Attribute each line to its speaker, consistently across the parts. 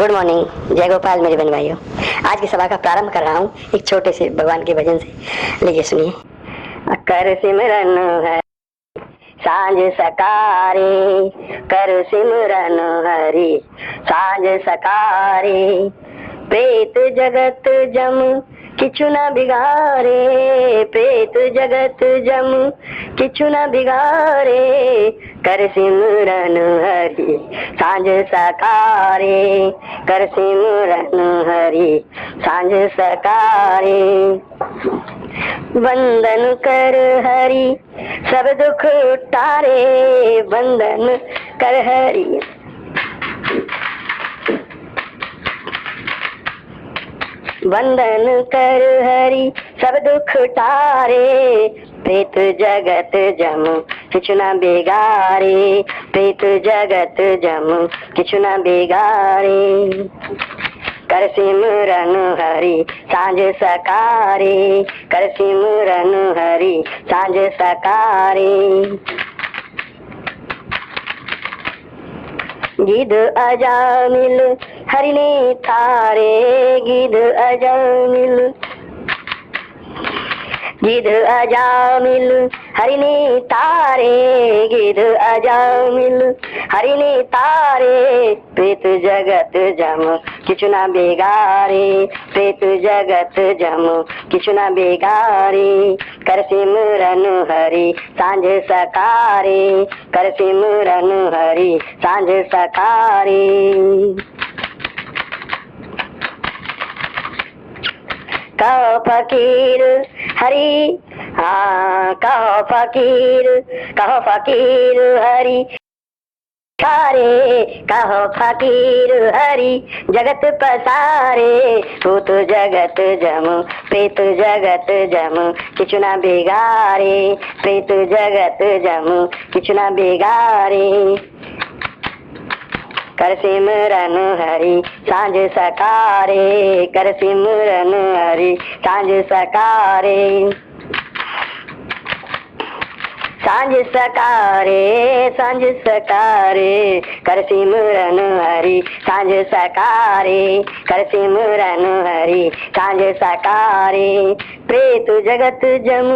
Speaker 1: Good morning, जय गोपाल मेरे बहन भाइयों। आज की सभा का प्रारंभ कर रहा हूँ एक छोटे से भगवान के भजन से। लीजिए सुनिए। कर सिमरन है सांझ सकारे, कर सिमरन हरि सांझ सकारे। प्रेत जगत जम किछु न बिगारे, प्रेत जगत जम किछु न बिगारे। कर सिमरन हरि सांझ सकारे, कर सिमरन हरि सांझ सकारे। वंदन कर हरि सब दुख टारे, वंदन कर हरि वंदन कर हरि सब दुख टारे। प्रेत जगत जम किछु न बिगारे, प्रेत जगत जम किछु न बिगारे। कर सिमरन हरि सांझ सकारे, कर सिमरन हरि सांझ सकारे। गिद्ध अजामिल हरि ने थारे, गिद्ध अजामिल गिद्ध अजामिल हरि ने तारे, गिद्ध अजामिल हरि ने तारे। प्रेत जगत जम किछु न बिगारे, प्रेत जगत जम किछु न बिगारे। कर सिमरन हरि सांझ सकारे, कर सिमरन हरि सांझ सकारे। कहो फकीर हरि, कहो फकीर, कहो फकीर हरि सारे, कहो फकीर हरि जगत पसारे। भूत जगत जम प्रेत जगत जम किछु न बिगारे, प्रेत जगत जम किछु न बिगारे। कर सिमरन हरि सांझ सकारे, कर सिमरन हरि सांझ सकारे। सांझ सकारे, सांझ सकारे, कर सिमरन हरि सांझ सकारे, कर सिमरन हरि सांझ सकारे। प्रेत जगत जम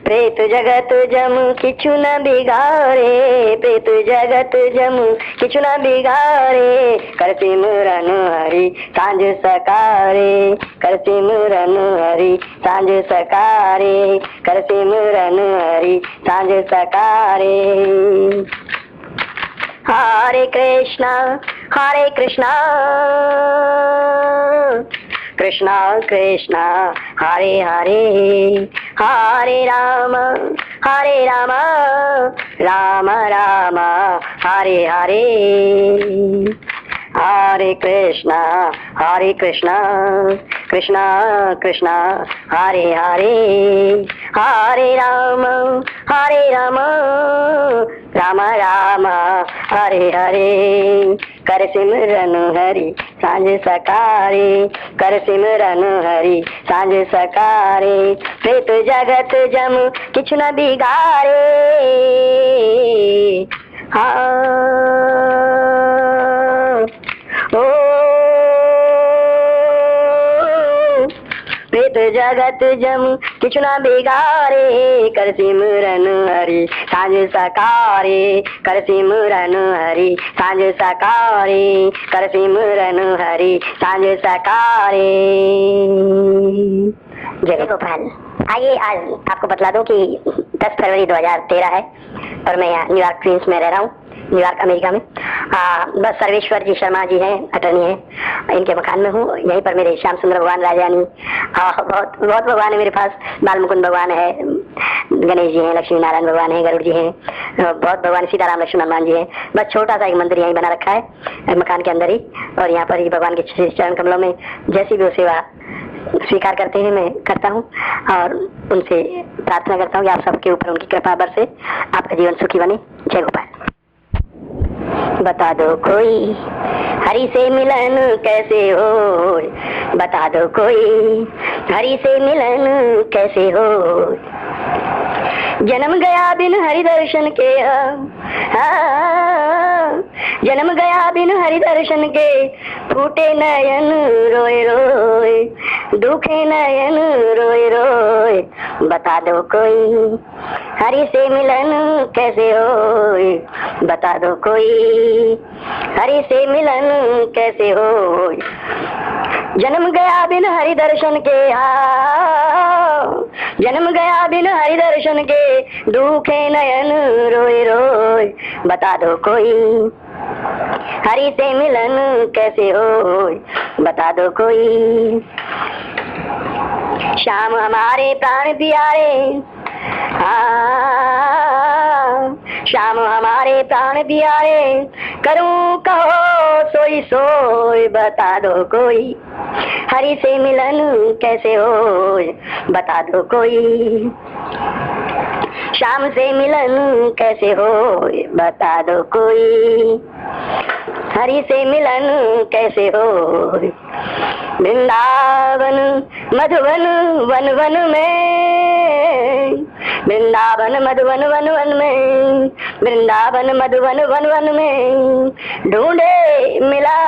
Speaker 1: प्रेत जगत जम किछु न बिगारे, प्रेत जगत जम किछु न बिगारे। कर सिमरन हरि सांझ सकारे, कर सिमरन हरि सांझ सकारे, कर सिमरन हरि सांझ सकारे। हरे कृष्णा कृष्णा कृष्णा हरे हरे, हरे राम राम राम हरे हरे। हरे कृष्णा कृष्णा कृष्णा हरे हरे, हरे राम राम राम हरे हरे। कर सिमरन हरि सांझ सकारे, कर सिमरन हरि सांझ सकारे। प्रेत जगत जम किछु न बिगारे, प्रेत जगत जम किछु न बिगारे। कर सिमरन हरि सांझ सकारे, कर सिमरन हरि सांझ सकारे, कर सिमरन हरि सांझ सकारे। जय गोपाल। आइए आज आपको बतला दूं कि 10 फरवरी 2013 है और मैं यहाँ न्यूयॉर्क क्वींस में रह रहा हूँ, न्यूयॉर्क अमेरिका में। बस सर्वेश्वर जी शर्मा जी हैं, अटर्नी हैं, इनके मकान में हूँ। यहीं पर मेरे श्याम सुंदर भगवान राजानी, बहुत बहुत भगवान है मेरे पास। बाल मुकुंद भगवान है, गणेश जी हैं, लक्ष्मी नारायण भगवान है, गरुड़ जी हैं, बहुत भगवान सीताराम लक्ष्मण हनुमान जी हैं। बस छोटा सा एक मंदिर यहीं बना रखा है मकान के अंदर ही, और यहाँ पर ही भगवान के चरण कमलों में जैसी भी वो सेवा स्वीकार करते हैं मैं करता हूँ और उनसे प्रार्थना करता हूँ कि आप सबके ऊपर उनकी कृपा बरसे, आपका जीवन सुखी बने। जय गोपाल। बता दो कोई हरि से मिलन कैसे हो, बता दो कोई हरि से मिलन कैसे हो। जन्म गया बिन हरि दर्शन के, जन्म गया बिन हरि दर्शन के, फूटे नयन रोए रोए, दुखे नयन रोए रोए, बता दो कोई हरि से मिलन कैसे होए, बता दो कोई हरि से मिलन कैसे होए। जन्म गया बिन हरि दर्शन के, जन्म गया बिन हरि दर्शन के, दुखे नयन रोए रोए, बता दो कोई हरि से मिलन कैसे होए, बता दो कोई। श्याम हमारे प्राण प्यारे, श्याम हमारे प्राण प्यारे, करूं कहो सोई सोई, बता दो कोई हरि से मिलन कैसे होए, बता दो कोई। श्याम से मिलन कैसे होए, बता दो कोई हरि से मिलन कैसे होए। वृंदावन मधुवन वन वन में, वृंदावन मधुवन वन वन में, वृंदावन मधुवन वन वन में, ढूंढे मिला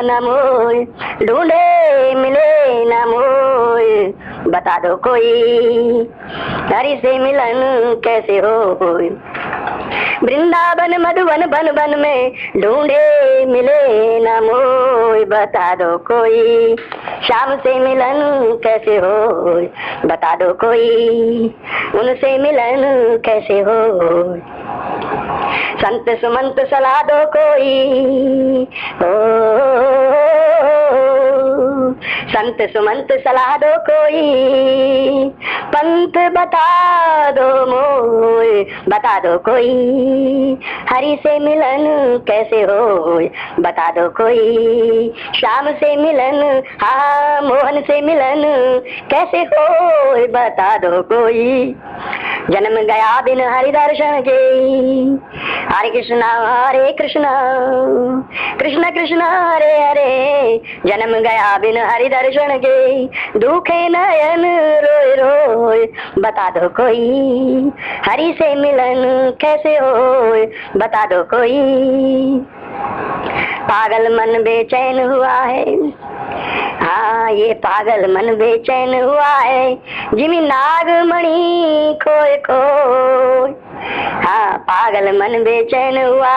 Speaker 1: न मोय, ढूंढे मिले न मोय, बता दो कोई हरि से मिलन कैसे होए। वृंदावन मधुवन वन वन में, ढूंढे मिले न मोय, बता दो कोई श्याम से मिलन कैसे होए, बता दो कोई उनसे मिलन कैसे होए। संत सुमंत सलाह दो कोई, संत सुमंत सलाह दो कोई, पंथ बता दो मोय, बता दो कोई हरि से मिलन कैसे होए, बता दो कोई श्याम से मिलन, हाँ मोहन से मिलन कैसे होए, बता दो कोई। जन्म गया बिन हरि दर्शन के, हरे कृष्णा कृष्ण कृष्ण हरे हरे, जन्म गया बिन हरि दर्शन के, दुखे नयन रोए रोए, बता दो कोई हरि से मिलन कैसे होए, बता दो कोई। पागल मन बेचैन हुआ है, हाँ ये पागल मन बेचैन हुआ है, जिमी नागमणि खोए खोए, हाँ पागल मन बेचैन हुआ,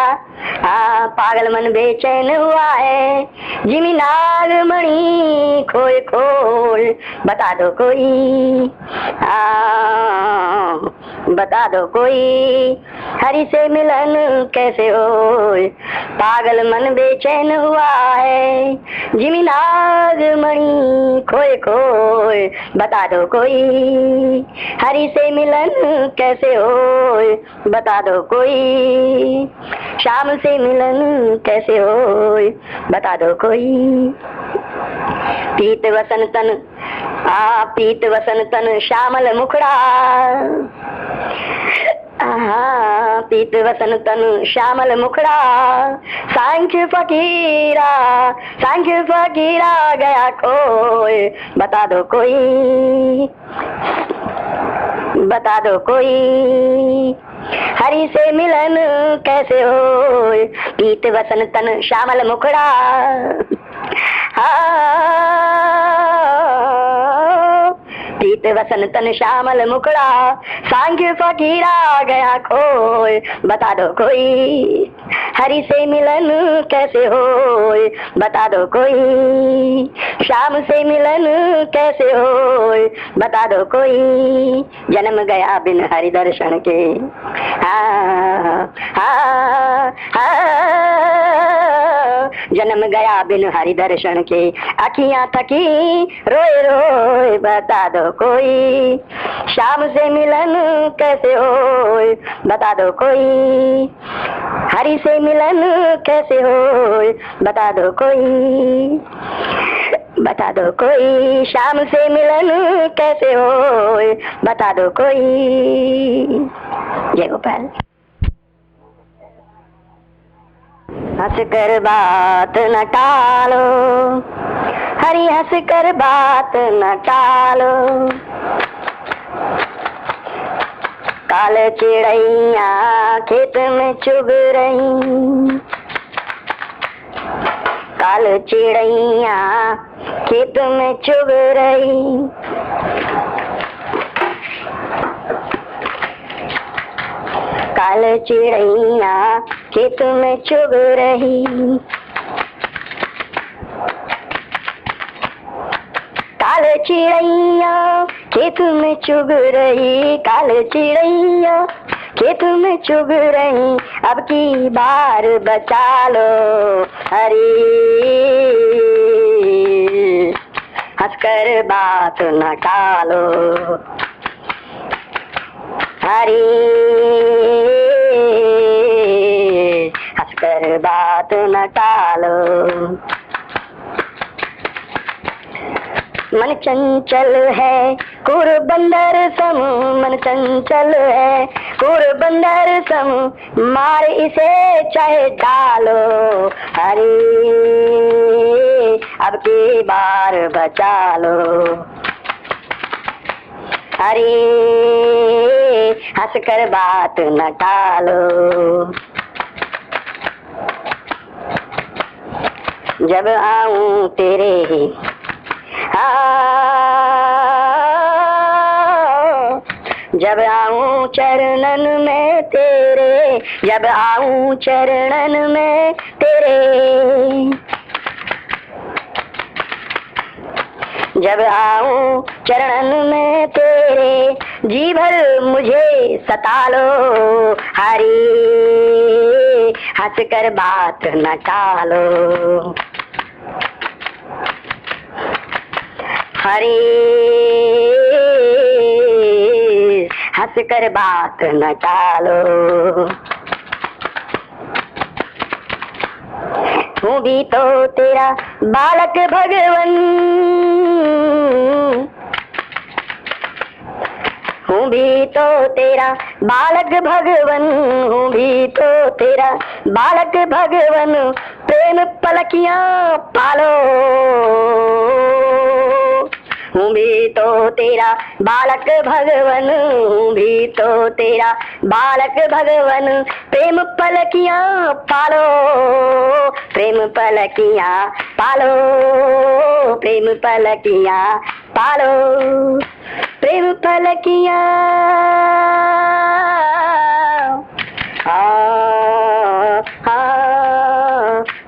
Speaker 1: हाँ पागल मन बेचैन हुआ है, जिमी नागमणि खोए खोए, बता दो कोई, हाँ बता दो कोई हरि से मिलन कैसे होए। पागल मन बेचैन हुआ है, जिमी नागमणि खोए खोए, बता दो कोई हरि से मिलन कैसे होए, बता दो कोई श्याम से मिलन कैसे होए, बता दो कोई। पीत वसन तन, पीत वसन तन श्यामल मुखड़ा, पीत वसन तन श्यामल मुखड़ा, सांख्य फकीरा, सांख्य फकीरा गया खोए, बता दो कोई, बता दो कोई हरि से मिलन कैसे होए। पीत वसन तन श्यामल मुखड़ा, पीत वसन तन श्यामल मुखड़ा, सांख्य फकीरा गया खोए, बता दो कोई हरि से मिलन कैसे होए, बता दो कोई श्याम से मिलन कैसे होए, बता दो कोई। जन्म गया बिन हरि दर्शन के, जन्म गया बिन हरि दर्शन के, अखियां थकी रोए रोए, बता दो कोई श्याम से मिलन कैसे होए, बता दो कोई हरि से मिलन कैसे होए, बता दो कोई, बता दो कोई श्याम से मिलन कैसे होए, बता दो कोई। जय गोपाल। हंस कर बात न टालो, हरि हंस कर बात न टालो, काल चिड़ैया खेत में चुग रही, काल चिड़ैया खेत में चुग रही, काल चिड़ैया खेत में चुग रही, काल चिड़ैया खेत में चुग रही, काल चिड़ैया खेत में चुग रही, अब की बार बचा लो हरी, हंसकर बात न टालो हरी, हंसकर बात न टालो। मन चंचल है कुर बंदर सम, मन चंचल है कुर बंदर सम, मार इसे चाहे डालो हरी, अब की बार बचा लो हरी, हंसकर बात न टालो। जब आऊं तेरे जब आऊं चरणन में तेरे, जब आऊं चरणन में तेरे, जब आऊं चरणन में तेरे, जी भर मुझे सता लो हरी, हंसकर बात न टालो हरी, हंसकर बात न टालो। हूँ भी तो तेरा बालक भगवन, हूँ भी तो तेरा बालक भगवन, हूँ भी तो तेरा बालक भगवन, प्रेम पलकियां पालो, हूँ भी तो तेरा बालक भगवन, हूँ भी तो तेरा बालक भगवन, प्रेम पलकियां पालो, प्रेम पलकियां पालो, प्रेम पलकियां पालो, प्रेम पलकियां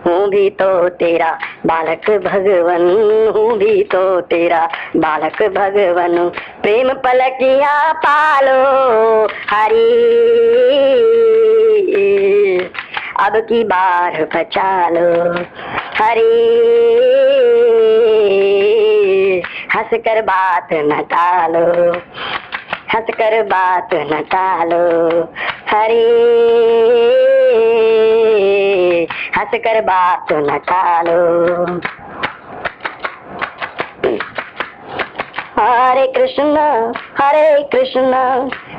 Speaker 1: हूँ भी तो तेरा बालक भगवन, हूँ भी तो तेरा बालक भगवन, प्रेम पलकियां पालो हरी, अब की बार बचा लो हरी, हंसकर बात न टालो, हंसकर बात न टालो हरी, हंसकर बात न टालो। हरे कृष्ण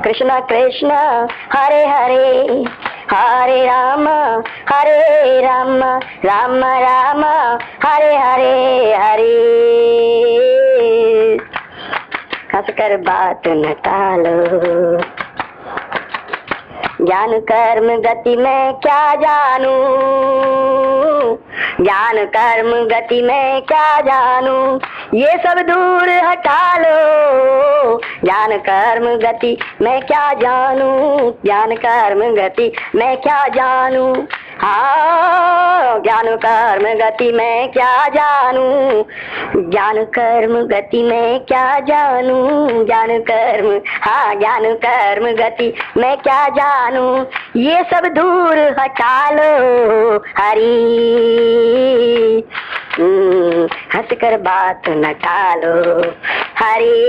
Speaker 1: कृष्ण कृष्ण हरे हरे, हरे राम राम राम हरे हरे हरे, हंसकर बात न टालो। ज्ञान कर्म गति में क्या जानू, ज्ञान कर्म गति में क्या जानू, ये सब दूर हटा लो, ज्ञान कर्म गति में क्या जानू, ज्ञान कर्म गति में क्या जानू, हाँ ज्ञान कर्म गति में क्या जानू, ज्ञान कर्म गति में क्या जानू, ज्ञान कर्म हाँ ज्ञान कर्म गति में क्या जानू, ये सब दूर हटा लो हरी, हंसकर बात न टालो हरी,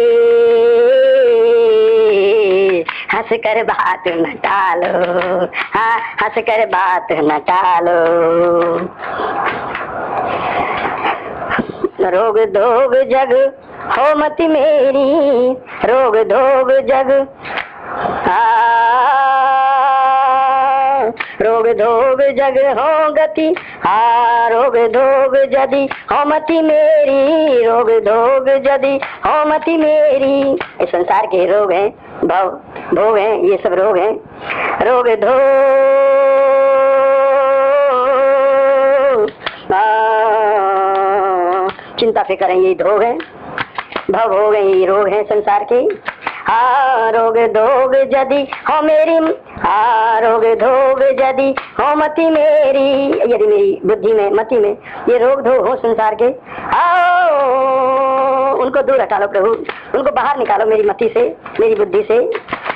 Speaker 1: हंसकर बात न टालो, हाँ हंसकर बात न टालो। रोग धोग जग हो मत मेरी, रोग धोग जग रोग धोग जग हो गति, रोग धोग जदि हो मति मेरी, रोग धोग जदि हो मति मेरी। इस संसार के रोग हैं भव भोग हैं, ये सब रोग हैं। रोग धो चिंता फिक्र है, ये धोग है। भव हो गए, ये रोग है संसार के। रोग धोग जदि हो मेरी, रोग धोग जदि हो मति मेरी, यदि मेरी बुद्धि में मति में ये रोग धोग हो संसार के, उनको दूर हटा लो प्रभु, उनको बाहर निकालो मेरी मति से, मेरी बुद्धि से।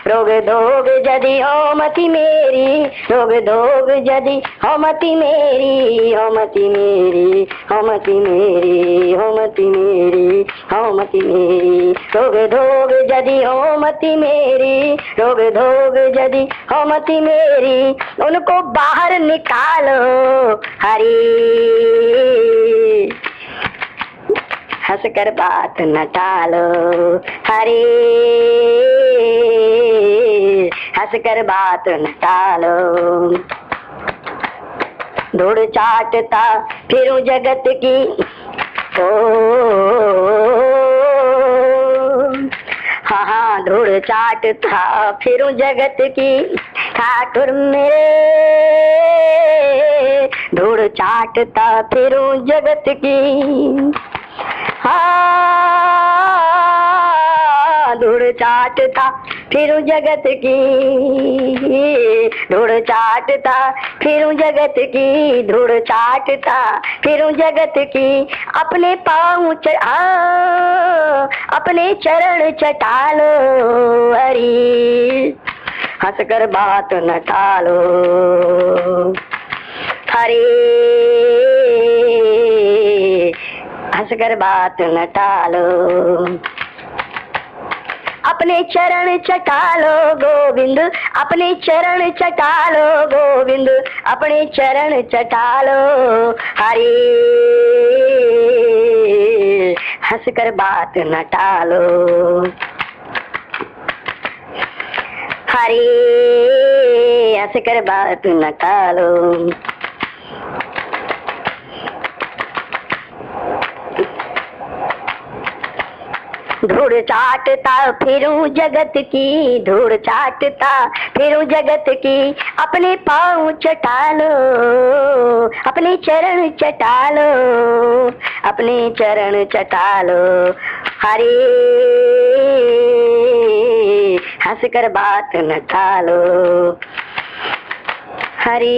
Speaker 1: रोग धोग जदि हो मति मेरी, रोग धोग जदि हो मति मेरी, हो मति मेरी, हो मति मेरी, हो मति मेरी, हो मति मेरी। रोग धोग जदि हो मति मेरी, रोग धोग जदि हो मति मेरी, उनको बाहर निकालो हरि। हंस कर बात न टालो हरि, हंस कर बात न टालो। धूड़ चाटता फिरूं जगत की, हाँ धूड़ चाटता फिरूं जगत की, ठाकुर मेरे धूड़ चाटता फिरूं जगत की। धूड़ चाटता फिरूं जगत की, धूड़ चाटता फिरूं जगत की, धूड़ चाटता फिरूं जगत की। अपने पाँव अपने चरण चटालो हरि, हंस कर बात न टालो हरि, हंस कर बात न टालो। अपने चरण चटालो गोविंद, अपने चरण चटालो गोविंद, अपने चरण चटालो हरि, हंस कर बात न टालो हरि, हंस कर बात न टालो। धूड़ चाटता फिरूं जगत की, धूड़ चाटता फिरूं जगत की। अपने पाँव चटालो, अपने चरण चटालो, अपने चरण चटालो हरि, हंस कर बात न टालो हरि,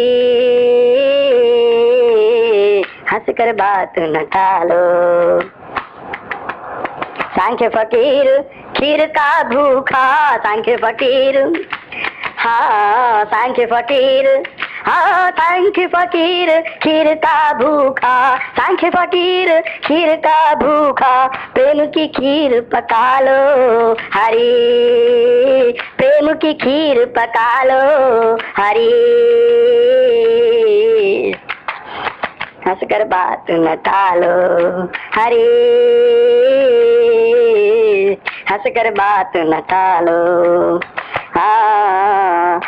Speaker 1: हंस कर बात न टालो। सांख्य फकीर खीर का भूखा, सांख्य फकीर, हाँ सांख्य फकीर, हाँ सांख्य फकीर खीर का भूखा, सांख्य फकीर खीर का भूखा। प्रेम की खीर पका लो हरि, प्रेम की खीर पका लो हरि, हंस कर बात न टालो हरि, हंस कर बात न टालो।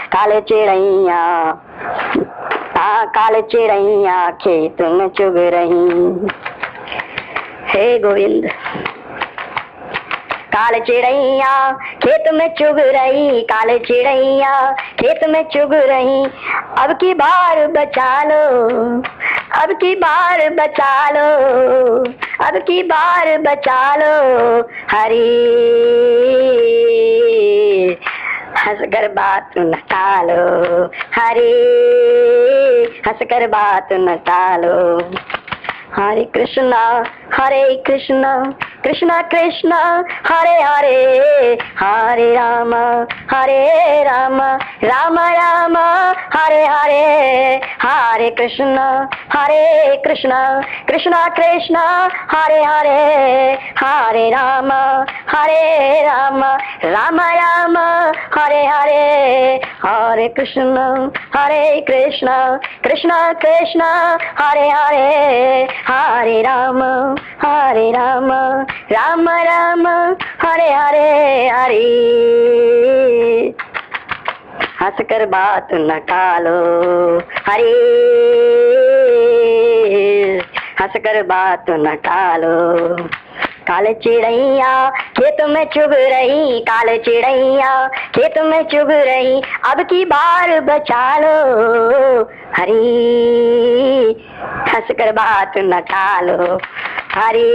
Speaker 1: काले चिड़ैया, काले चिड़ैया खेत में चुग रही, हे गोविंद। काले चिड़ैया खेत में चुग रही, काले चिड़ैया खेत में चुग रही। अब की बार बचा लो, अब की बार बचा लो, अब की बार बचा लो हरि, हंस कर बात न टालो हरि, हंस कर बात न टालो। हरे कृष्णा कृष्णा कृष्णा हरे हरे, हरे राम राम राम हरे हरे। हरे कृष्णा कृष्णा कृष्णा हरे हरे, हरे राम राम राम हरे हरे। हरे कृष्णा कृष्णा कृष्णा हरे हरे, हरे राम राम राम हरे हरे। हरे हंस कर बात न टालो हरे, हंस कर बात न टालो काल चिड़ैया खेत में चुग रही, काल चिड़ैया खेत में चुग रही, अब की बार बचा लो हरी, हंस कर बात न टालो हरी,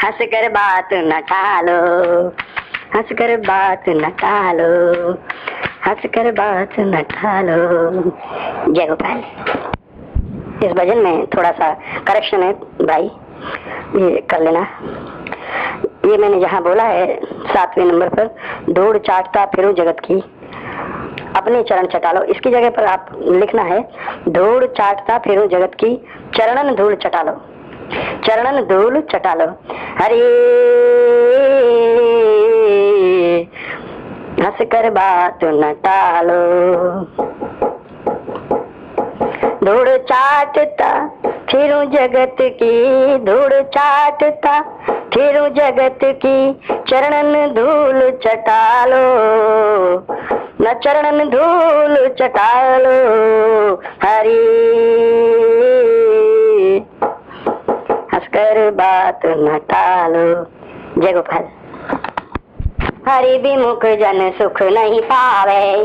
Speaker 1: हंस कर बात न टालो, हंस कर बात न टालो, हंस कर बात न टालो। जय गोपाल। इस भजन में थोड़ा सा करेक्शन है भाई, ये कर लेना। ये मैंने जहाँ बोला है 7वें नंबर पर, धूड़ चाटता फिरूं जगत की, अपने चरण चटा लो, इसकी जगह पर आप लिखना है धूड़ चाटता फिरूं जगत की, चरणन धूल चटा लो, चरणन धूल चटा लो हरे, हंस कर बात न टालो। धूड़ चाटता फिरूं जगत की, धूड़ चाटता फिरूं जगत की, चरणन धूल चटा लो, न चरणन धूल चटा लो हरी, हंसकर बात न टालो। जय गोपाल। हरि विमुख जन सुख नहीं पावे,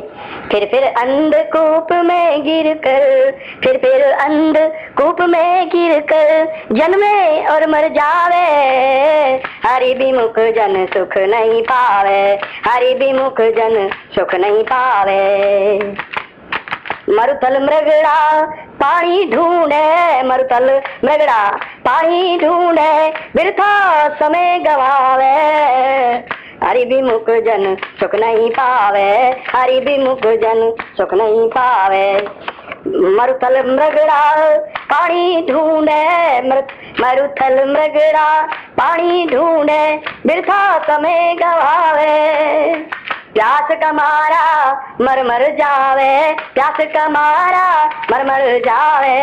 Speaker 1: फिर अंधकूप में गिर कर, फिर अंधकूप में गिर कर जन्मे और मर जावे, हरि विमुख जन सुख नहीं पावे, हरि विमुख जन सुख नहीं पावे। मरुथल मृगड़ा पानी ढूंढे, मरुथल मृगड़ा पानी ढूंढे, बिरथा समय गवावे, हरि विमुख जन सुख नहीं पावे, हरि विमुख जन सुख नहीं पावे। मरुथल मृगड़ा पानी ढूंढे, मरुथल मृगड़ा पानी ढूंढे, बिरथा समय गवावे, प्यास का मारा मर मर जावे, प्यास का मारा मर मर जावे,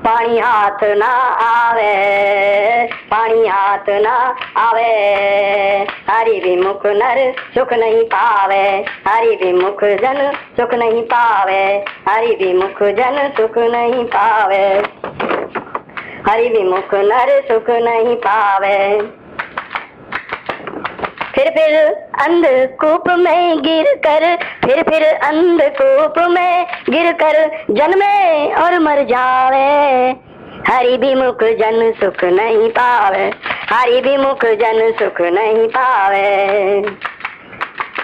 Speaker 1: पानी हाथ ना आवे, पानी हाथ ना आवे, हरि विमुख नर सुख नहीं पावे, हरि विमुख जन सुख नहीं पावे, हरि विमुख जन सुख नहीं पावे, हरि विमुख नर सुख नहीं पावे। फिर अंधकूप में गिर कर, फिर अंधकूप में गिर कर जन्मे और मर जावे, हरि विमुख जन सुख नहीं पावे, हरि विमुख जन सुख नहीं पावे।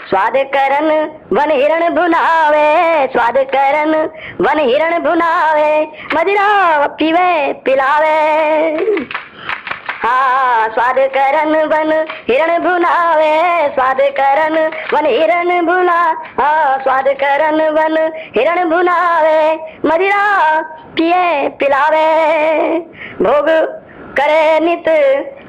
Speaker 1: स्वाद करन वन हिरण भुनावे, स्वाद करन वन हिरण भुनावे, मदिरा पीवे पिलावे, हाँ स्वाद करन वन हिरण भुनावे, स्वाद करन वन हिरण भुना, हाँ स्वाद करन वन हिरण भुनावे, मदिरा पिए पिलावे, भोग करे नित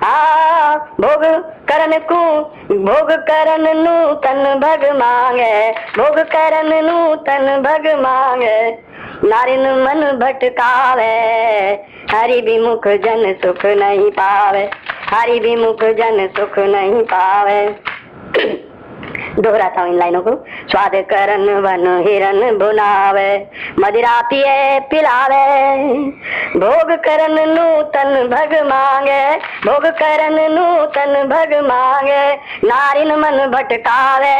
Speaker 1: हाँ भोग करन को, भोग करन नूतन भग मांगे, भोग करन नूतन भग मांगे, नारिन मन भटकावे, हरि विमुख जन सुख नहीं पावे, हरि विमुख जन सुख नहीं पावे। दोहराता हूँ इन लाइनों को। स्वाद करन वन हिरन भुनावे, मदिरा पिए पिलावे, भोग करन नूतन भग मांगे, भोग करन नूतन भग मांगे, नारिन मन भटकावे,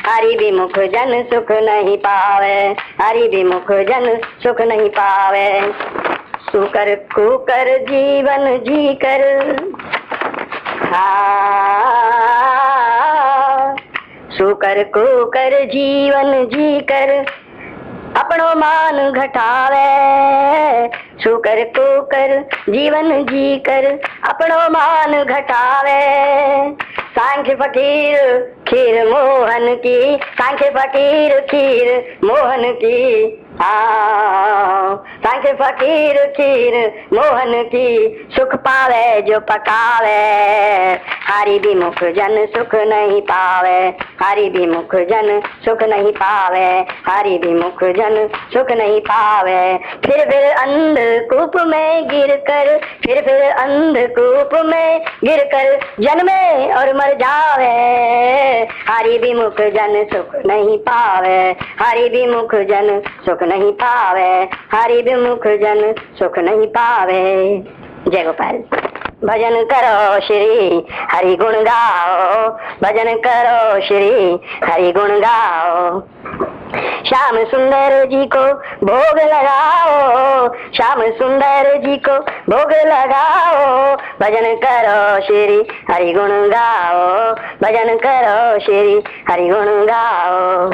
Speaker 1: हरि विमुख जन सुख नहीं पावे, हरि विमुख जन सुख नहीं पावे। सुकर कुकर जीवन जी कर, सुकर कुकर जीवन जी कर अपनो मान घटावे, सुकर कुकर जीवन जी कर अपनो मान घटावे, सांख्य फकीर खीर मोहन की, सांख्य फकीर खीर मोहन की, सांख्य फकीर खीर मोहन की, सुख पावे जो पकावे, हरि विमुख जन सुख नहीं पावे, हरि विमुख जन सुख नहीं पावे, हरि विमुख जन सुख नहीं पावे। फिर अंधकूप में गिर कर, फिर अंधकूप में गिर कर जन्मे और मर जावे, हरि विमुख जन सुख नहीं पावे, हरि विमुख जन सुख नहीं पावे, हरि विमुख जन सुख नहीं पावे। जय गोपाल। भजन करो श्री हरि गुण गाओ, भजन करो श्री हरि गुण गाओ। श्याम सुंदर जी को भोग लगाओ, श्याम सुंदर जी को भोग लगाओ। भजन करो श्री हरि गुण गाओ, भजन करो श्री हरि गुण गाओ।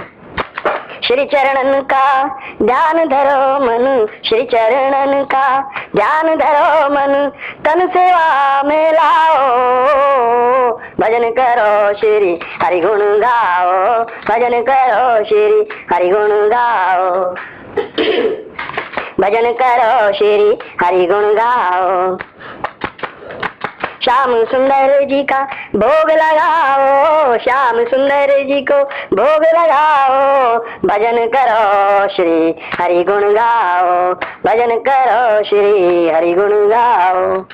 Speaker 1: श्री चरणन का ध्यान धरो मन, श्री चरणन का ध्यान धरो मन, तन सेवा में लाओ। भजन करो श्री हरि गुण गाओ, भजन करो श्री हरि गुण गाओ। भजन करो श्री हरि गुण गाओ। श्याम सुंदर जी का भोग लगाओ, श्याम सुंदर जी को भोग लगाओ। भजन करो श्री हरि गुण गाओ, भजन करो श्री हरि गुण गाओ।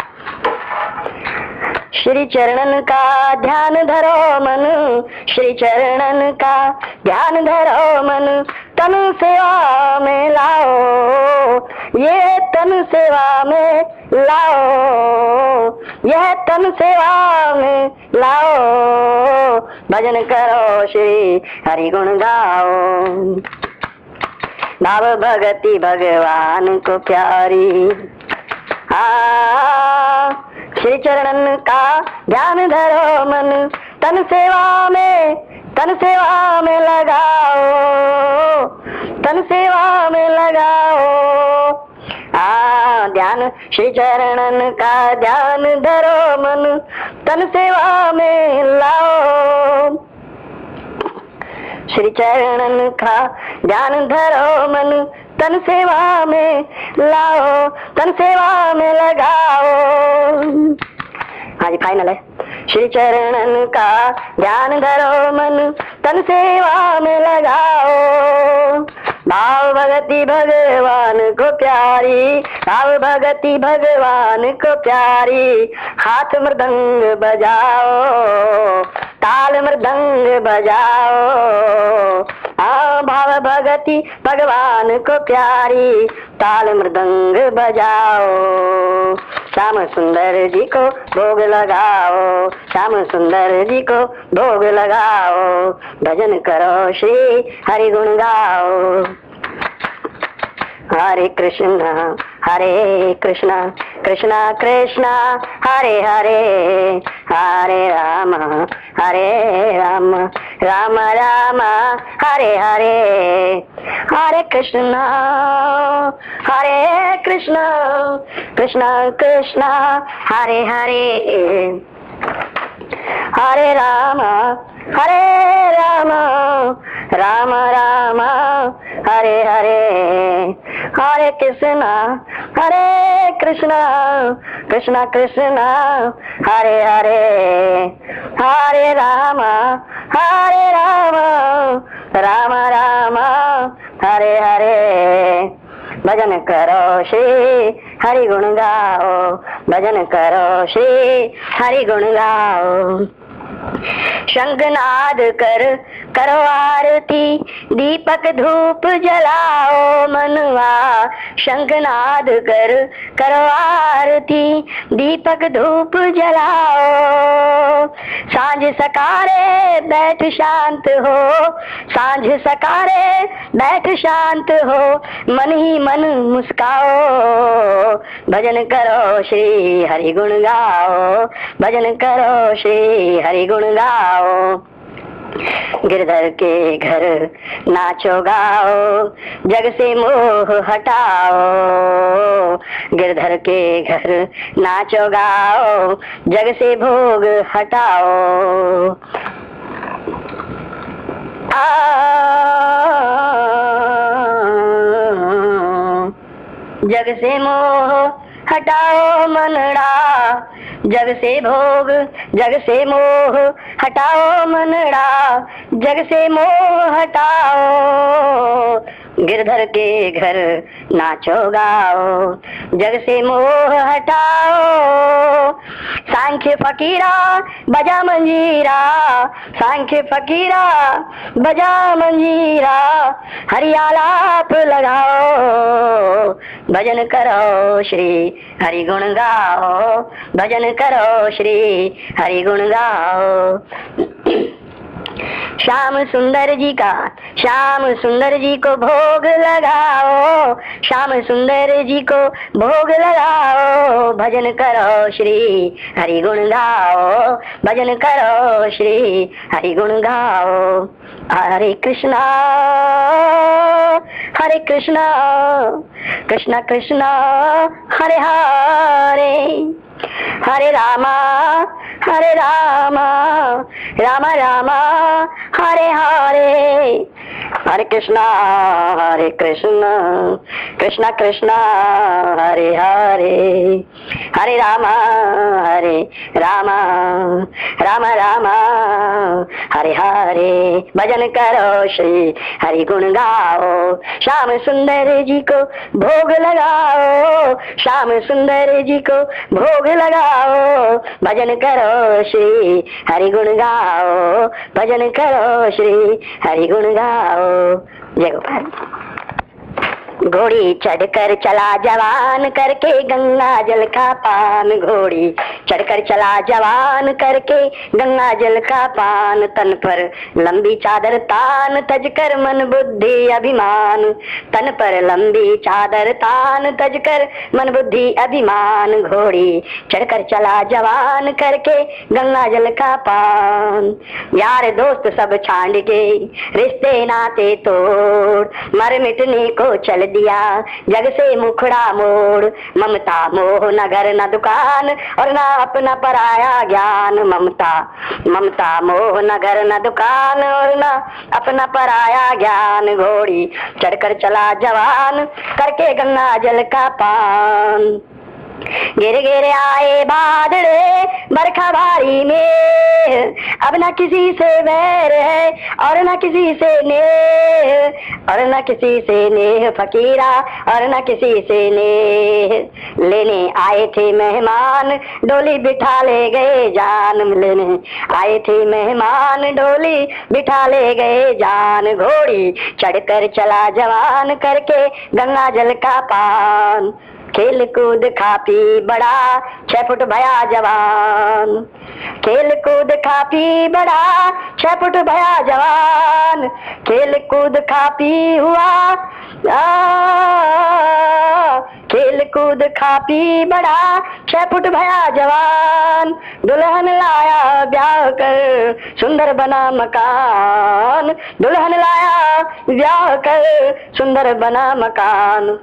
Speaker 1: श्री चरणन का ध्यान धरो मन, श्री चरणन का ध्यान धरो मन, तन सेवा में लाओ। ये तन सेवा में लाओ, यह तन सेवा में लाओ। भजन करो श्री हरि गुण गाओ। भाव भगति भगवान को प्यारी, श्री चरणन का ध्यान धरो मन, तन सेवा में लगाओ, तन सेवा में लगाओ। ध्यान श्री चरणन का ध्यान धरो मन, तन सेवा में लाओ। श्री चरणन का ध्यान धरो मन, तन सेवा में लाओ, तन सेवा में लगाओ। हाँ जी, फाइनल है। श्री चरणन का ध्यान धरो मन, तन सेवा में लगाओ। भाव भगति भगवान को प्यारी, भाव भगति भगवान को प्यारी। हाथ मृदंग बजाओ, ताल मृदंग बजाओ। भाव भगति भगवान को प्यारी, ताल मृदंग बजाओ। श्याम सुंदर जी को भोग लगाओ, श्याम सुंदर जी को भोग लगाओ। भजन करो श्री हरि गुण गाओ। हरे कृष्णा कृष्णा कृष्णा हरे हरे, हरे राम राम राम हरे हरे। हरे कृष्णा कृष्णा कृष्णा हरे हरे, हरे राम राम राम हरे हरे। हरे कृष्णा कृष्णा कृष्णा हरे हरे, हरे राम राम राम हरे हरे। भजन करो श्री हरि गुण गाओ, भजन करो श्री हरि गुण गाओ। शंखनाद करो आरती, दीपक धूप जलाओ मनवा। शंखनाद करो आरती, दीपक धूप जलाओ। सांझ सकारे बैठ शांत हो, सांझ सकारे बैठ शांत हो, मन ही मन मुस्काओ। भजन करो श्री हरि गुण गाओ, भजन करो श्री हरि गुण गाओ। गिरधर के घर नाचो गाओ, जग से मोह हटाओ। गिरधर के घर नाचो गाओ, जग से भोग हटाओ। जग से मोह हटाओ मनड़ा, जग से भोग जग से मोह हटाओ मनड़ा, जग से मोह हटाओ। गिरधर के घर नाचो गाओ, जग से मोह हटाओ। सांझ सांख्य फकीरा बजा मंजीरा, सांख्य फकीरा बजा मंजीरा, हरियालाप लगाओ, भजन करो श्री हरि गुण गाओ, भजन करो श्री हरि गुण गाओ। श्याम सुंदर जी का, श्याम सुंदर जी को भोग लगाओ, श्याम सुंदर जी को भोग लगाओ, भजन करो श्री हरि गुण गाओ, भजन करो श्री हरि गुण गाओ। हरे कृष्णा हरे कृष्णा, कृष्णा कृष्णा हरे हरे, हरे रामा हरे रामा, रामा रामा हरे हरे, हरे कृष्णा कृष्णा कृष्णा हरे हरे, हरे रामा रामा रामा हरे हरे, भजन करो श्री हरि गुण गाओ, श्याम सुंदर जी को भोग लगाओ, श्याम सुंदर जी को भोग लगाओ, भजन करो श्री हरि गुण गाओ, भजन करो श्री हरि गुण गाओ। जय गोपाल। घोड़ी चढ़कर चला जवान करके गंगा जल का पान, घोड़ी चढ़कर चला जवान करके गंगा जल का पान, तन पर लंबी चादर तान तजकर मन बुद्धि अभिमान, तन पर लंबी चादर तान तजकर मन बुद्धि अभिमान, घोड़ी चढ़कर चला जवान करके गंगा जल का पान। यार दोस्त सब छांड के रिश्ते नाते तोड़, मर मिटने को चल दिया जग से मुखड़ा मोड़, ममता मोह न घर न दुकान और न अपना पराया ज्ञान, ममता मोह न घर न दुकान और न अपना पराया ज्ञान, घोड़ी चढ़कर चला जवान करके गंगा जल का पान। गिर गिर आए बादड़े बरखा भारी में, अब न किसी से वैर है और न किसी से नेह, और न किसी से नेह फकीरा और न किसी से नेह, लेने आए थे मेहमान डोली बिठा ले गए जान, लेने आए थे मेहमान डोली बिठा ले गए जान, घोड़ी चढ़कर चला जवान करके गंगा जल का पान। खेल कूद खा पी बड़ा 6 फुट भया जवान, खेल कूद खा पी बड़ा 6 फुट भया जवान, खेल कूद खा पी हुआ खेल कूद खा पी बड़ा 6 फुट भया जवान, दुल्हन लाया ब्याह कर सुंदर बना मकान, दुल्हन लाया ब्याह कर सुंदर बना मकान।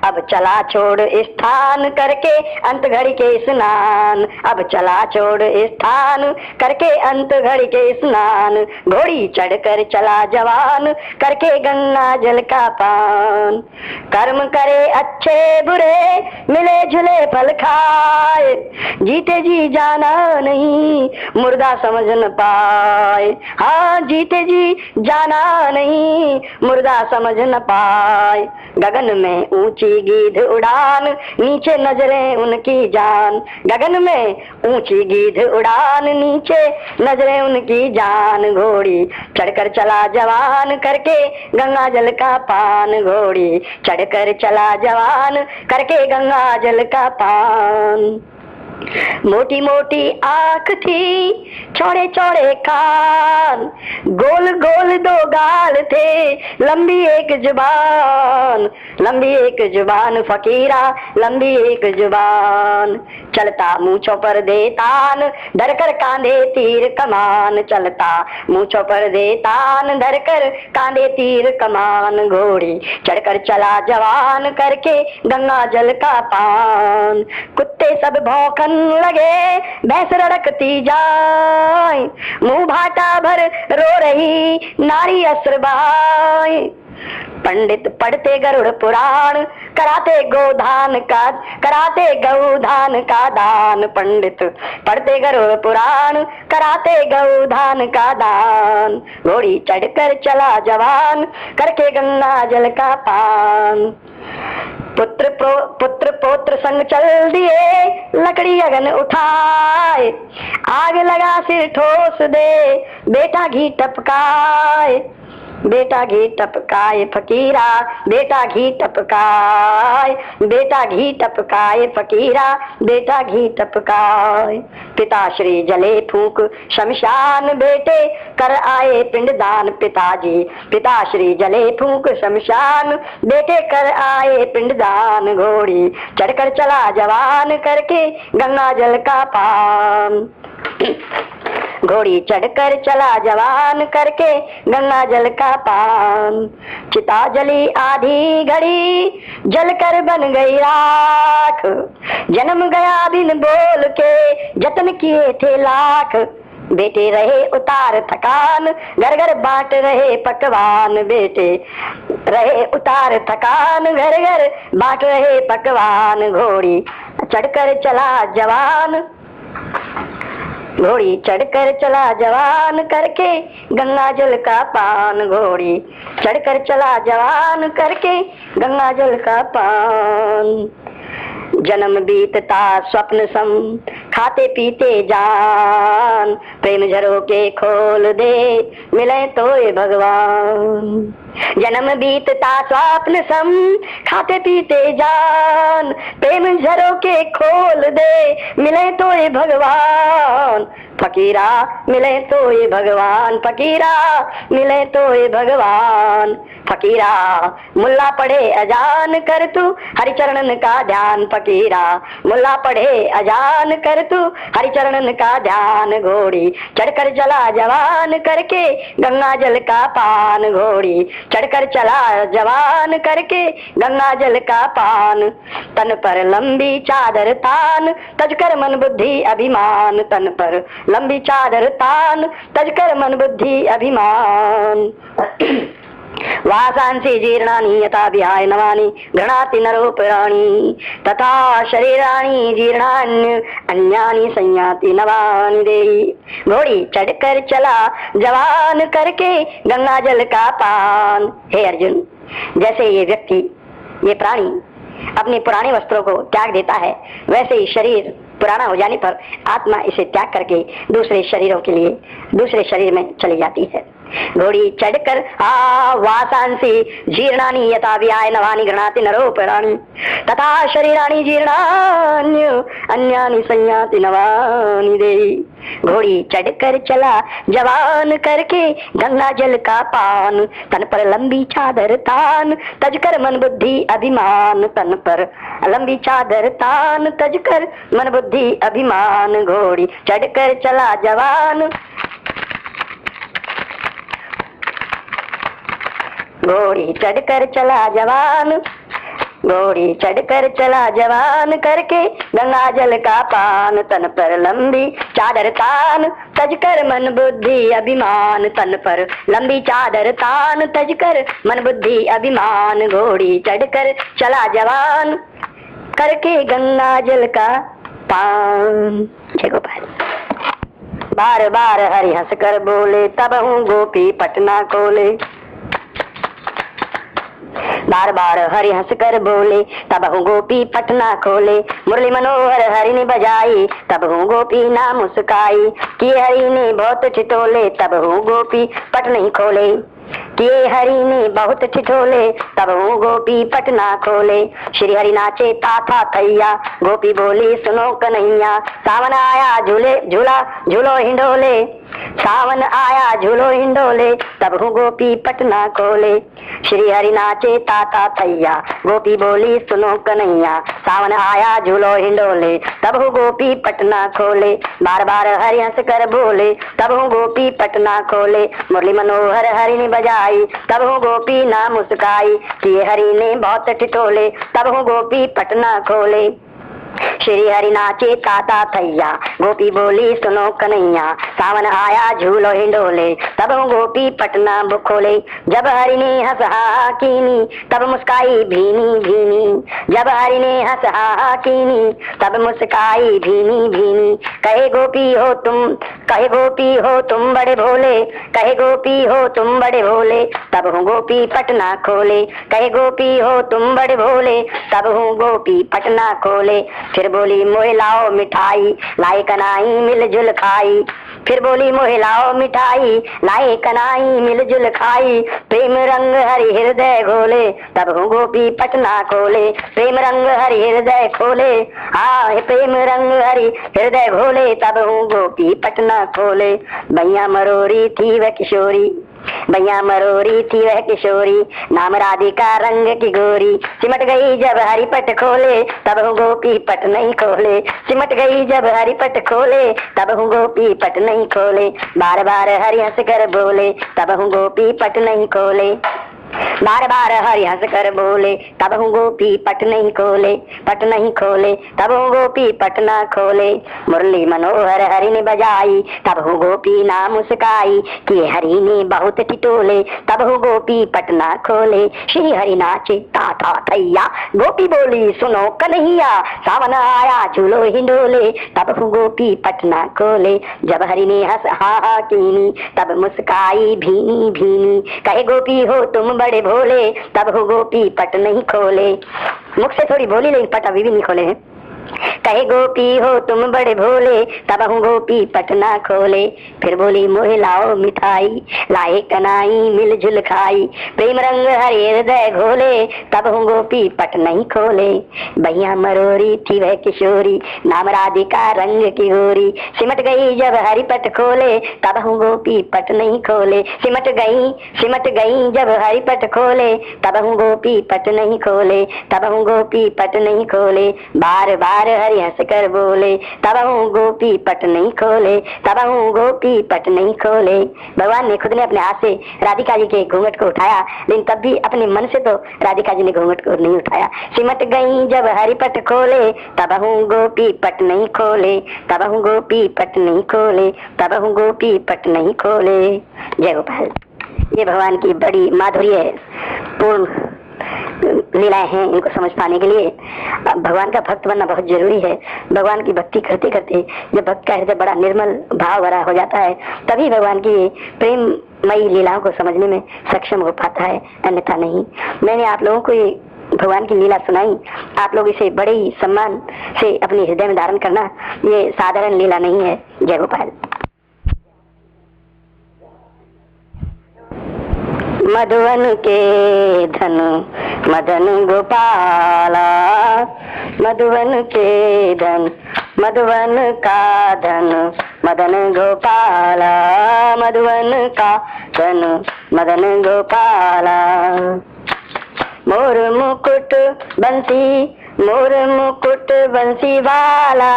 Speaker 1: अब चला छोड़ स्थान करके अंत घड़ी के स्नान, अब चला छोड़ स्थान करके अंत घड़ी के स्नान, घोड़ी चढ़कर चला जवान करके गंगा जल का पान। कर्म करे अच्छे बुरे मिले जुले फल खाए, जीते जी जाना नहीं मुर्दा समझ न पाए, हाँ जीते जी जाना नहीं मुर्दा समझ न पाए। गगन में ऊंची गीध उड़ान नीचे नजरें उनकी जान, गगन में ऊंची गीध उड़ान नीचे नजरें उनकी जान, घोड़ी चढ़कर चला जवान करके गंगा जल का पान, घोड़ी चढ़कर चला जवान करके गंगा जल का पान। मोटी मोटी आंख थी चौड़े चौड़े कान, गोल गोल 2 गाल थे लंबी एक जुबान, लंबी एक जुबान फकीरा लंबी एक जुबान। चलता मूंछों पर दे तान धरकर कांधे तीर कमान, चलता मूंछों पर दे तान धरकर कांधे तीर कमान, घोड़ी चढ़कर चला जवान करके गंगा जल का पान। कुत्ते सब भौंकन लगे भैंस रड़कती जाए, मुंह भाटा भर रो रही नारी अस्रबाई। पंडित पढ़ते गरुड़ पुराण कराते गौधान का दान, पंडित पढ़ते गरुड़ पुराण कराते गौधान का दान, घोड़ी चढ़कर चला जवान करके गंगा जल का पान। पुत्र पौत्र संग चल दिए, लकड़ी अगन उठाए, आग लगा सिर ठोस दे, बेटा घी टपकाए, बेटा घी टपकाए फकीरा, बेटा घी टपकाए, बेटा घी टपकाए फकीरा, बेटा घी टपकाए। पिताश्री जले फूंक शमशान, बेटे कर आए पिंडदान पिताजी, पिताश्री जले फूंक शमशान, बेटे कर आए पिंडदान। घोड़ी चढ़कर चला जवान करके गंगा जल का पान, घोड़ी चढ़कर चला जवान करके गंगा जल का पान। चिता जली आधी घड़ी, जलकर बन गई राख, जन्म गया बिन बोल के, जतन किए थे लाख। बेटे रहे उतार थकान, घर घर बांट रहे पकवान, बेटे रहे उतार थकान, घर घर बांट रहे पकवान। घोड़ी चढ़कर चला जवान, घोड़ी चढ़कर चला जवान करके गंगा जल का पान, घोड़ी चढ़कर चला जवान करके गंगा जल का पान। जन्म बीतता स्वप्न सम, खाते पीते जान, प्रेम झरोके खोल दे, मिले तो ये भगवान। जन्म बीतता स्वप्न सम, खाते पीते जान, प्रेम झरोके खोल दे, मिले तो ये भगवान। फकीरा मिले तो ये भगवान, फकीरा मिले तो ये भगवान। फकीरा मुल्ला पढ़े अजान कर तू, हरिचरणन का ध्यान। फकीरा मुल्ला पढ़े अजान कर तू, हरिचरणन का ध्यान। घोड़ी चढ़कर चला जवान करके गंगा जल का पान, घोड़ी चढ़कर चला जवान करके गंगा जल का पान। तन पर लंबी चादर तान, तजकर मन बुद्धि अभिमान, तन पर लंबी चादर तान, तजकर मन बुद्धि अभिमान। वासांसि जीर्णानि यथा विहाय नवानि, गृह्णाति नरो प्राणी, तथा शरीराणि जीर्णान्य अन्यानि संयाति नवानि देहि। घोड़ी चढ़कर चला जवान करके गंगा जल का पान। हे अर्जुन, जैसे ये व्यक्ति, ये प्राणी अपने पुराने वस्त्रों को त्याग देता है, वैसे ही शरीर पुराना हो जाने पर आत्मा इसे त्याग करके दूसरे शरीरों के लिए दूसरे शरीर में चली जाती है। घोड़ी चढ़कर वासांसि जीर्णानि यथा विहाय नवानि, गृह्णाति नरो प्राणी, तथा शरीराणि जीर्णान्य अन्यानि संयाति नवानि देहि। घोड़ी चढ़कर चला जवान करके गंगा जल का पान, तन पर लंबी चादर तान, तजकर मन बुद्धि अभिमान, तन पर लंबी चादर तान, तजकर मन बुद्धि अभिमान। घोड़ी चढ़कर चला जवान, घोड़ी चढ़कर चला जवान, घोड़ी चढ़कर चला जवान करके गंगा जल का पान। तन पर लंबी चादर तान, तजकर मन बुद्धि अभिमान, तन पर लंबी चादर तान, तजकर मन बुद्धि अभिमान। घोड़ी चढ़कर चला जवान करके गंगा जल का पान। जय गोपाल। बार बार हरि हंस कर बोले, तब हूँ गोपी पटना खोले, बार बार हरि हंस कर बोले, तब हूँ गोपी पटना खोले। मुरली मनोहर हरि ने बजाई, तब हूँ गोपी ना मुस्काई, किए हरि ने बहुत ठिठोले, तब हूँ गोपी पट नहीं खोले, किए हरि ने बहुत ठिठोले, तब हूँ गोपी पटना खोले। श्री हरि नाचे ताथा थैया, गोपी बोली सुनो कन्हैया, सावन आया झूले झूला झूलो हिंडोले, सावन आया झूलो हिंडोले, तब हूँ गोपी पटना खोले। श्री हरि नाचे ताता थैया, गोपी बोली सुनो कन्हैया, सावन आया झूलो हिंडोले, तब हूँ गोपी पटना खोले। बार बार हरि हंस कर बोले, तब हूँ गोपी पटना खोले। मुरली मनोहर हरि ने बजाई, तब हूँ गोपी ना मुस्काई, किए हरि ने बहुत ठिठोले, तब हूँ गोपी पटना खोले। श्री हरि नाचे ताता थैया, गोपी बोली सुनो कन्हैया, सावन आया झूलो हिंडोले, तब गोपी पटना बुखोले। जब हरि ने हंस हा कीनी, तब मुस्काई भीनी भीनी, जब हरि ने हंस हा कीनी, तब मुस्काई भीनी भीनी। कहे गोपी हो तुम, कहे गोपी हो तुम बड़े भोले, कहे गोपी हो तुम बड़े भोले, तब हूँ गोपी पटना खोले। कहे गोपी हो तुम बड़े भोले, तब हूँ गोपी पटना खोले। फिर बोली मोहे लाओ मिठाई, लाए कनाई मिलजुल खाई। फिर बोली मोहे लाओ मिठाई, लाए कनाई मिलजुल खाई। प्रेम रंग हरि हृदय घोले, तब हूँ गोपी पटना खोले। प्रेम रंग हरि हृदय खोले, हाँ प्रेम रंग हरि हृदय घोले, तब हूँ गोपी पटना खोले। भैया मरोरी थी वह किशोरी, भैया मरोरी थी वह किशोरी, नाम राधिका रंग की गोरी। सिमट गई जब हरिपट खोले, तब हूँ गोपी पट नहीं खोले। सिमट गई जब हरिपट खोले, तब हूँ गोपी पट नहीं खोले। बार बार हरि हंस कर बोले, तब हूँ गोपी पट नहीं खोले। बार बार हरि हंस कर बोले, तब हूँ गोपी पट नहीं खोले। पट नहीं खोले, तब हूँ गोपी पटना खोले। मुरली मनोहर हरि ने बजाई, तब हूँ गोपी ना मुस्काई, कि हरि ने बहुत टिटोले, तब हूँ गोपी पटना खोले। श्री हरि नाचे ताता थैया, गोपी बोली सुनो कन्हैया, सावन आया झूलो हिंडोले, तब हूँ गोपी पटना खोले। जब हरि ने हंस हा कीनी, तब मुस्काई भीनी भीनी। कहे गोपी हो तुम बड़े भोले, तब हो गोपी पट नहीं खोले। मुख से थोड़ी बोली लेकिन पट अभी भी नहीं खोले हैं। कहे गोपी हो तुम बड़े भोले, तब हूँ गोपी पटना खोले। फिर बोली मोहे लाओ मिठाई, लाए कनाई मिलजुल खाई। प्रेम रंग हरि हृदय घोले, तब हूँ गोपी पट नहीं खोले। भैया मरोरी थी वह किशोरी, नाम राधिका रंग की गोरी। सिमट गई जब हरिपट खोले, तब हूँ गोपी पट नहीं खोले। सिमट गई जब हरिपट खोले, तब हूँ गोपी पट नहीं खोले। तब हूँ गोपी पट नहीं खोले। बार बार हरि हंस कर बोले, तब हूँ गोपी पट नहीं खोले। तब हूँ गोपी पट नहीं खोले। भगवान ने खुद ने अपने हाथ से राधिका जी के घूंघट को उठाया, लेकिन तब भी अपने मन से तो राधिका जी ने घूंघट को नहीं उठाया। सिमट गई जब हरिपट खोले, तब हूँ गोपी पट नहीं खोले। तब हूँ गोपी पट नहीं खोले। तब हूँ गोपी पट नहीं खोले। जय गोपाल। ये भगवान की बड़ी माधुर्य पूर्ण लीलाएं हैं। इनको समझ पाने के लिए भगवान का भक्त बनना बहुत जरूरी है। भगवान की भक्ति करते करते जब भक्त का हृदय बड़ा निर्मल भाव भरा हो जाता है, तभी भगवान की प्रेममयी लीलाओं को समझने में सक्षम हो पाता है, अन्यथा नहीं। मैंने आप लोगों को ये भगवान की लीला सुनाई, आप लोग इसे बड़े ही सम्मान से अपने हृदय में धारण करना, ये साधारण लीला नहीं है। जय गोपाल। मधुवन के धन मदन गोपाला, मधुवन के धन मधुवन का धन मदन गोपाला, मधुवन का धन मदन गोपाला। मोर मुकुट बंसी, मोर मुकुट बंसी वाला,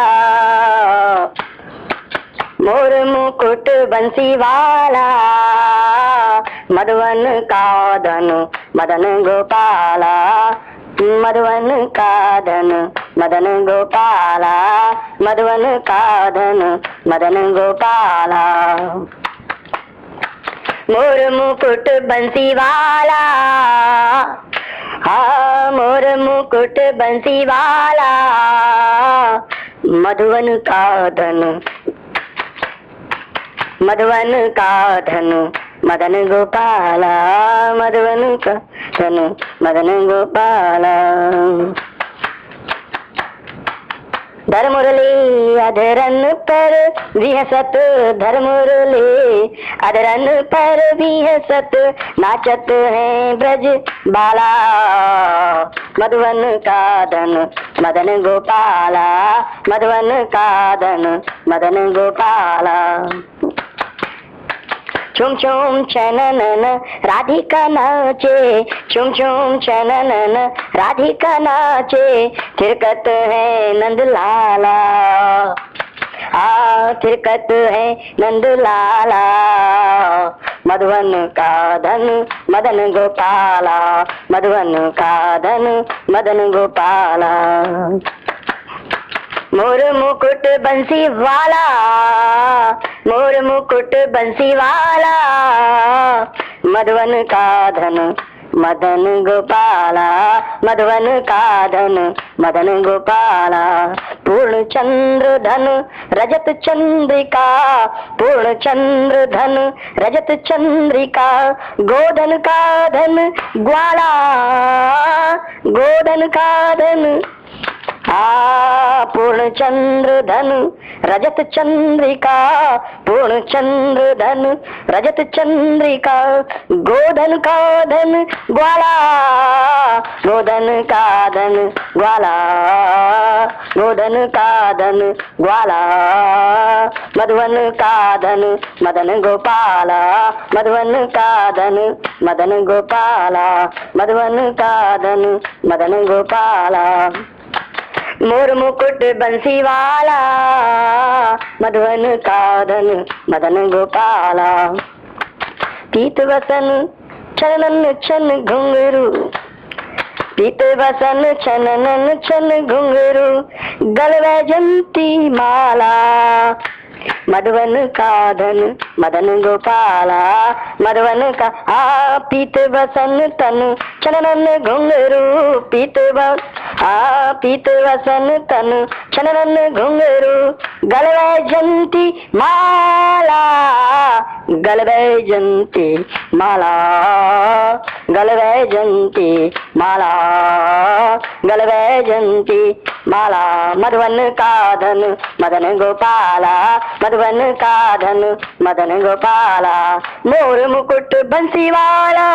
Speaker 1: मोर मुकुट बंसी वाला, मधुवन का धन मदन गोपाला, मधुवन का धन मदन गोपाला, मधुवन का धन मदन गोपाला। मोर मुकुट बंसी वाला, हाँ मोर मुकुट बंसी वाला, मधुवन का धन मधुवन का धन मदन गोपाला, मधुवन का धन मदन गोपाला। धर मुरली अधरन पर विहसत, धर मुरली अधरन पर विहसत, नाचत है ब्रज बाला, मधुवन का धन मदन गोपाला, मधुवन का धन मदन गोपाला। छुम छुम छननन राधिका नाचे, छुम छुम छननन राधिका नाचे, थिरकत है नंद लाला, थिरकत है नंद लाला, मधुवन का धन मदन गोपाला, मधुवन का धन मदन गोपाला। मोर मुकुट बंसी वाला, मोर मुकुट बंसी वाला, मधुवन का धन मदन गोपाला, मधुवन का धन मदन गोपाला। पूर्ण चंद्र धन रजत चंद्रिका, पूर्ण चंद्र धन रजत चंद्रिका, गोधन का धन ग्वाला, गोधन का धन पूर्ण चंद्र धन रजत चंद्रिका, पूर्ण चंद्र धन रजत चंद्रिका, गोधन का धन ग्वाला, गोधन का धन ग्वाला, गोधन का धन ग्वाला, मधुवन का धन मदन गोपाला, मधुवन का धन मदन गोपाला, मधुवन का धन मदन गोपाला। मोर मुकुट बंसी वाला, मधुवन का धन मदन गोपाला। पीत वसन चनन छन घुंघरू, पीत वसन चनन छन घुंघरू, गल वैजंती माला, मधुवन का धन मदन गोपाला, मधुवन का पीत वसन तन चनन घुंघरू, पीत पीत वसन तन चनन घुंघरू, गल वैजंती माला, गल वैजंती माला, गल वैजंती माला, गल वैजंती माला। मधुवन का धन मदन गोपाला, मधुवन का धन मदन गोपाला। मोर मुकुट बंसी वाला,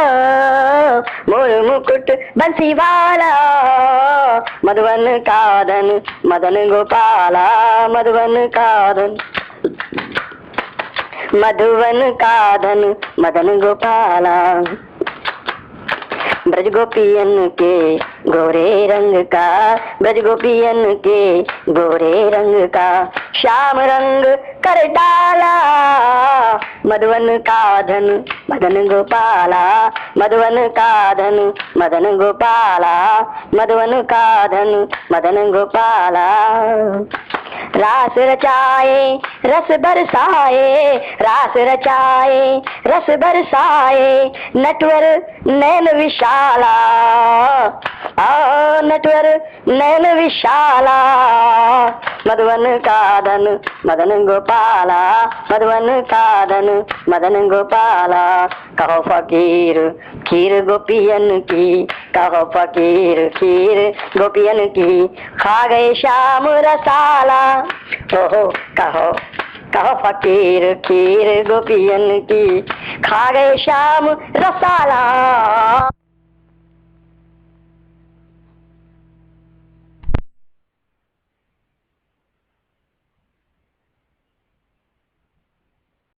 Speaker 1: मोर मुकुट बंसी वाला, मधुवन का धन मदन गोपाला, मधुवन का धन मधुवन का धन मदन गोपाला। ब्रज गोपियन के गोरे रंग का, ब्रज गोपियन के गोरे रंग का, श्याम रंग कर डाला, मधुवन का धन मदन गोपाला, मधुवन का धन मदन गोपाला, मधुवन का धन मदन गोपाला। रास रचाए रस बरसाए, रास रचाए रस बरसाए, नटवर नैन विशाला, नटवर नैन विशाला, मधुवन का धन मदन गोपाला, मधुवन का धन मदन गोपाला। कहो फकीर खीर गोपियन की, कहो फकीर खीर गोपियन की, खा गए श्याम रसाला। ओहो कहो कहो फकीर खीर गोपियन की, खा गए श्याम रसाला।